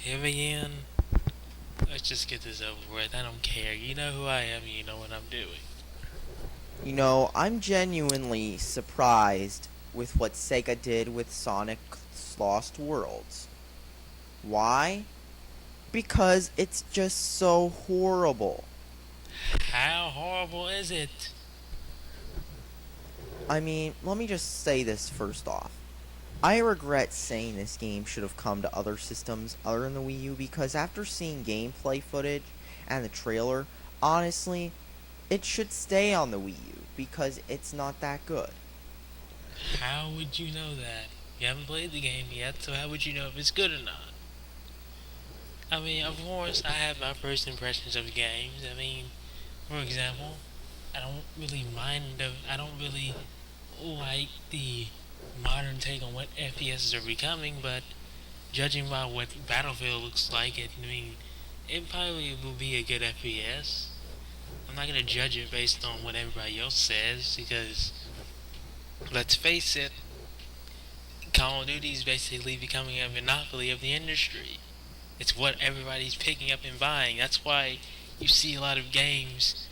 Here again. Let's just get this over with. I don't care. You know who I am. You know what I'm doing. I'm genuinely surprised with what Sega did with Sonic's Lost Worlds. Why? Because it's just so horrible. How horrible is it? Let me just say this first off. I regret saying this game should have come to other systems other than the Wii U because after seeing gameplay footage and the trailer, honestly, it should stay on the Wii U because it's not that good. How would you know that? You haven't played the game yet, so how would you know if it's good or not? Of course, I have my first impressions of games. For example, I don't really I don't really like the modern take on what FPSs are becoming, but judging by what Battlefield looks like, it probably will be a good FPS. I'm not gonna judge it based on what everybody else says because, let's face it, Call of Duty is basically becoming a monopoly of the industry. It's what everybody's picking up and buying. That's why you see a lot of games,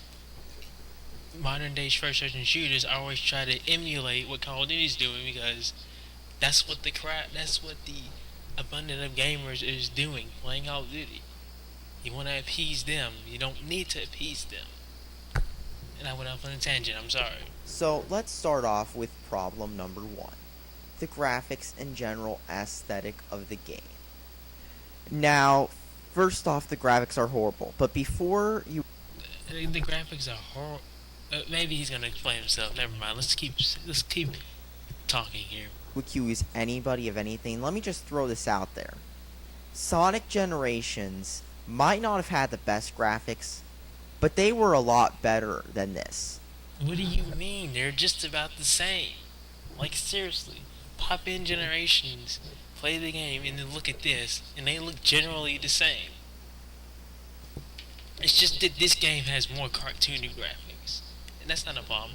modern day first person shooters, always try to emulate what Call of Duty's doing because that's what the abundance of gamers is doing, playing Call of Duty. You want to appease them. You don't need to appease them. And I went off on a tangent. I'm sorry. So let's start off with problem number one, the graphics and general aesthetic of the game. Now, first off, the graphics are horrible, but before you The graphics are horrible. Maybe he's gonna explain himself. Never mind. Let's keep talking here. accuse anybody of anything, let me just throw this out there. Sonic Generations might not have had the best graphics, but they were a lot better than this. What do you mean? They're just about the same. Like seriously, pop in Generations, play the game, and then look at this, and they look generally the same. It's just that this game has more cartoony graphics, and that's not a problem.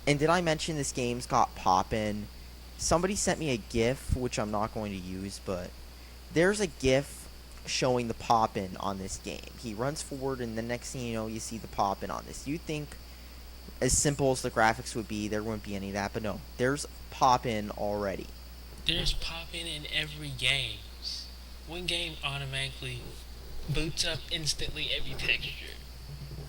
And did I mention this game's got pop-in? Somebody sent me a GIF, which I'm not going to use, but there's a GIF showing the pop-in on this game. He runs forward, and the next thing you know, you see the pop-in on this. You'd think, as simple as the graphics would be, there wouldn't be any of that, but no, there's pop-in already. There's popping in every game. One game automatically boots up instantly every texture.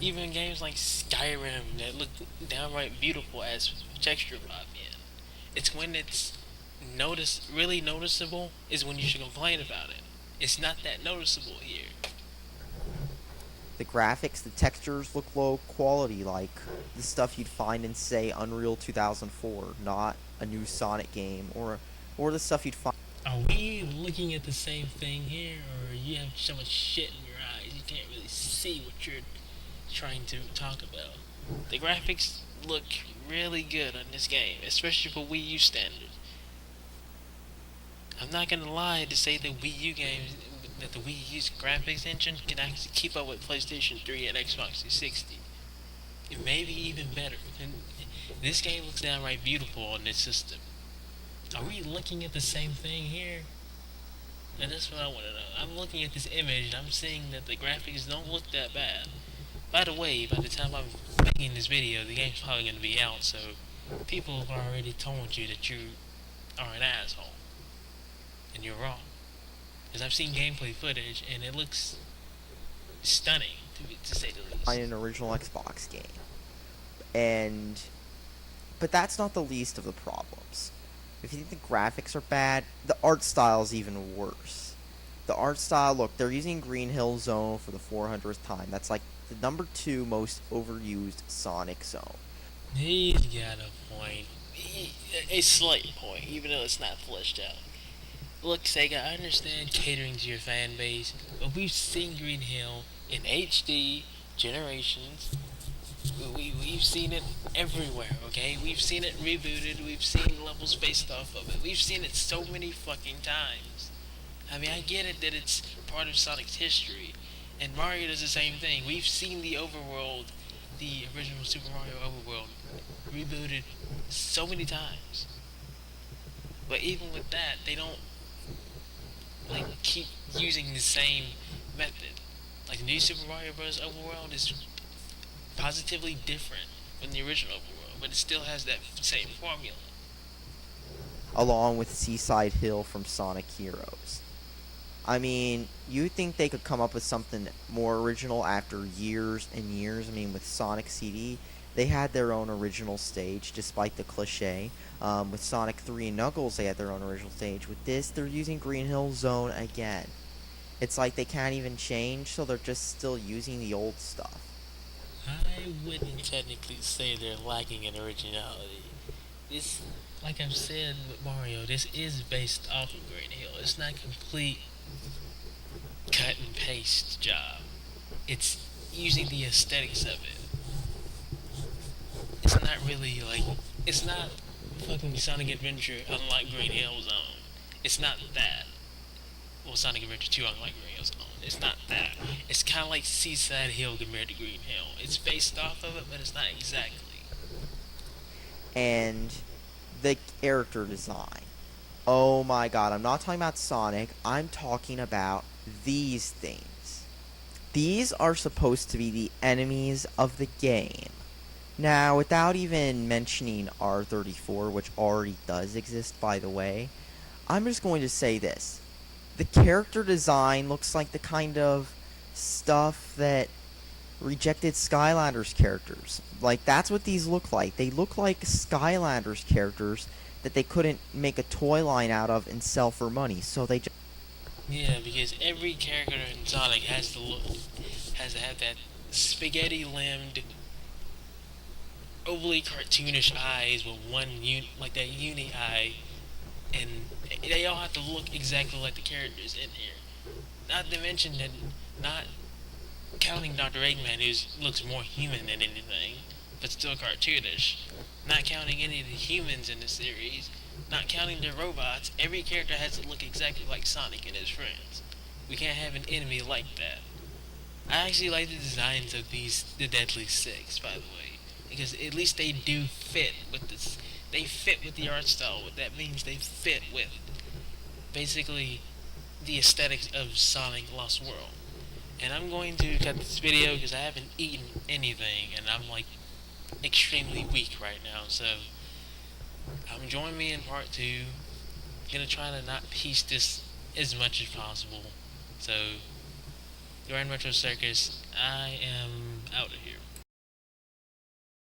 Even games like Skyrim that look downright beautiful as texture pop in. It's when it's really noticeable is when you should complain about it. It's not that noticeable here. The graphics, the textures look low quality, like the stuff you'd find in, say, Unreal 2004, not a new Sonic game, or the stuff you'd find. Are we looking at the same thing here, or you have so much shit in your eyes you can't really see what you're trying to talk about? The graphics look really good on this game, especially for Wii U standards. I'm not gonna lie to say that that the Wii U's graphics engine can actually keep up with PlayStation 3 and Xbox 360. It may be even better. And this game looks downright beautiful on this system. Are we looking at the same thing here? And that's what I want to know. I'm looking at this image and I'm seeing that the graphics don't look that bad. By the way, by the time I'm making this video, the game's probably going to be out, so people have already told you that you are an asshole. And you're wrong. Because I've seen gameplay footage and it looks stunning, to say the least. An original Xbox game. But that's not the least of the problems. If you think the graphics are bad, the art style is even worse. The art style, look, they're using Green Hill Zone for the 400th time. That's like the number 2 most overused Sonic zone. He's got a point. A slight point, even though it's not fleshed out. Look, Sega, I understand catering to your fan base, but we've seen Green Hill in HD, Generations. We've seen it everywhere, okay? We've seen it rebooted, we've seen levels based off of it. We've seen it so many fucking times. I get it that it's part of Sonic's history, and Mario does the same thing. We've seen the overworld, the original Super Mario overworld, rebooted so many times. But even with that, they don't like keep using the same method. Like the new Super Mario Bros. Overworld is positively different from the original Overworld, but it still has that same formula. along with Seaside Hill from Sonic Heroes. I mean, you think they could come up with something more original after years and years? I mean, with Sonic CD, they had their own original stage, despite the cliche. With Sonic 3 and Knuckles, they had their own original stage. With this, they're using Green Hill Zone again. It's like they can't even change, so they're just still using the old stuff. I wouldn't technically say they're lacking in originality. This, like I've said with Mario, this is based off of Green Hill. It's not complete cut and paste job. It's using the aesthetics of it. It's not really like it's not fucking Sonic Adventure unlike Green Hill Zone. It's not that. Well, Sonic Adventure 2 unlike Green Hill Zone. It's not that. It's kind of like Seaside Hill compared to Green Hill. It's based off of it, but it's not exactly. And the character design. Oh my god, I'm not talking about Sonic, I'm talking about these things. These are supposed to be the enemies of the game. Now, without even mentioning R34, which already does exist, by the way, I'm just going to say this. The character design looks like the kind of stuff that rejected Skylanders characters. Like, that's what these look like. They look like Skylanders characters that they couldn't make a toy line out of and sell for money, so they just... Yeah, because every character in Sonic has to have that spaghetti-limbed, overly cartoonish eyes with like that uni eye, and they all have to look exactly like the characters in here. Not to mention that, not counting Dr. Eggman, who looks more human than anything, but still cartoonish. Not counting any of the humans in the series, not counting the robots, every character has to look exactly like Sonic and his friends. We can't have an enemy like that. I actually like the designs of the Deadly Six, by the way, because at least they do fit with this. They fit with the art style. What that means, they fit with basically the aesthetics of Sonic Lost World. And I'm going to cut this video because I haven't eaten anything and I'm like extremely weak right now. So join me in part 2. I'm gonna try to not piece this as much as possible. So, Grand Retro Circus, I am out of here.